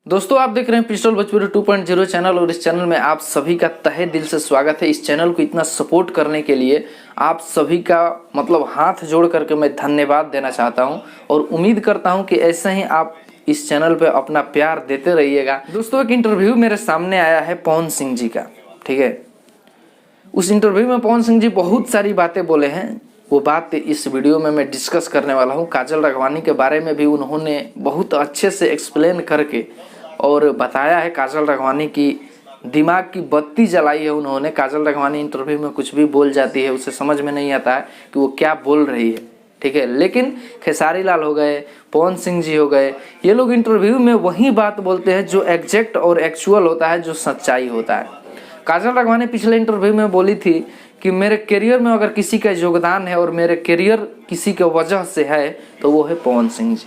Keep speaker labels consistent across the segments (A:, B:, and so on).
A: दोस्तों आप देख रहे हैं पिस्टल भोजपुरी 2.0 चैनल और इस चैनल में आप सभी का तहे दिल से स्वागत है। इस चैनल को इतना सपोर्ट करने के लिए आप सभी का हाथ जोड़ करके मैं धन्यवाद देना चाहता हूं और उम्मीद करता हूं कि ऐसे ही आप इस चैनल पे अपना प्यार देते रहिएगा। दोस्तों एक इंटरव्यू मेरे सामने आया है पवन सिंह जी का, ठीक है। उस इंटरव्यू में पवन सिंह जी बहुत सारी बातें बोले हैं, वो बात इस वीडियो में मैं डिस्कस करने वाला हूँ। काजल राघवानी के बारे में भी उन्होंने बहुत अच्छे से एक्सप्लेन करके और बताया है। काजल राघवानी की दिमाग की बत्ती जलाई है उन्होंने। काजल राघवानी इंटरव्यू में कुछ भी बोल जाती है, उसे समझ में नहीं आता है कि वो क्या बोल रही है, ठीक है। लेकिन खेसारी लाल हो गए, पवन सिंह जी हो गए, ये लोग इंटरव्यू में वही बात बोलते हैं जो एग्जैक्ट और एक्चुअल होता है, जो सच्चाई होता है। काजल राघवानी पिछले इंटरव्यू में बोली थी कि मेरे करियर में अगर किसी का योगदान है और मेरे करियर किसी के वजह से है तो वो है पवन सिंह जी,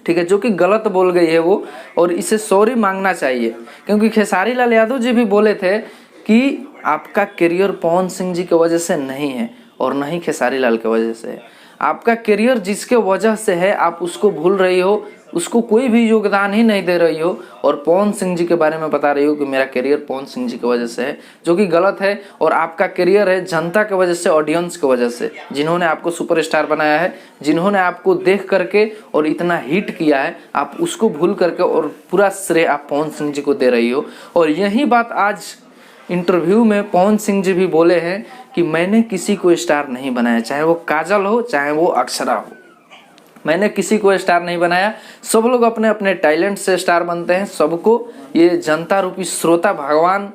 A: ठीक है। जो कि गलत बोल गई है वो, और इसे सॉरी मांगना चाहिए, क्योंकि खेसारी लाल यादव जी भी बोले थे कि आपका करियर पवन सिंह जी की वजह से नहीं है और नहीं खेसारी लाल की वजह से है। आपका करियर जिसके वजह से है आप उसको भूल रही हो, उसको कोई भी योगदान ही नहीं दे रही हो और पवन सिंह जी के बारे में बता रही हो कि मेरा करियर पवन सिंह जी की वजह से है, जो कि गलत है। और आपका करियर है जनता की वजह से, ऑडियंस की वजह से, जिन्होंने आपको सुपरस्टार बनाया है, जिन्होंने आपको देख करके और इतना हिट किया है, आप उसको भूल करके और पूरा श्रेय आप पवन सिंह जी को दे रही हो। और यही बात आज इंटरव्यू में पवन सिंह जी भी बोले हैं कि मैंने किसी को स्टार नहीं बनाया, चाहे वो काजल हो चाहे वो अक्षरा हो, मैंने किसी को स्टार नहीं बनाया। सब लोग अपने अपने टैलेंट से स्टार बनते हैं, सबको ये जनता रूपी श्रोता भगवान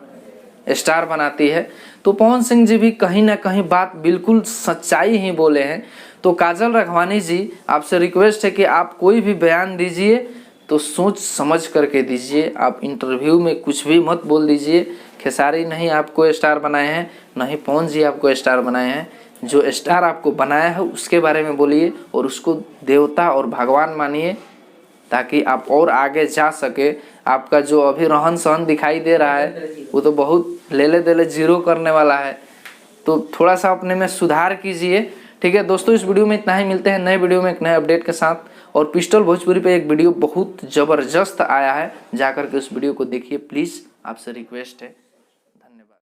A: स्टार बनाती है। तो पवन सिंह जी भी कहीं ना कहीं बात बिल्कुल सच्चाई ही बोले हैं। तो काजल राघवानी जी, आपसे रिक्वेस्ट है कि आप कोई भी बयान दीजिए तो सोच समझ करके दीजिए। आप इंटरव्यू में कुछ भी मत बोल दीजिए। खेसारी नहीं आपको स्टार बनाए हैं, नहीं पवन जी आपको स्टार बनाए हैं। जो स्टार आपको बनाया है उसके बारे में बोलिए और उसको देवता और भगवान मानिए, ताकि आप और आगे जा सके। आपका जो अभी रहन सहन दिखाई दे रहा है वो तो बहुत लेले देले जीरो करने वाला है, तो थोड़ा सा अपने में सुधार कीजिए, ठीक है। दोस्तों इस वीडियो में इतना ही, मिलते हैं नए वीडियो में एक नए अपडेट के साथ। और पिस्टल भोजपुरी पे एक वीडियो बहुत ज़बरदस्त आया है, जाकर के उस वीडियो को देखिए प्लीज़, आपसे रिक्वेस्ट है।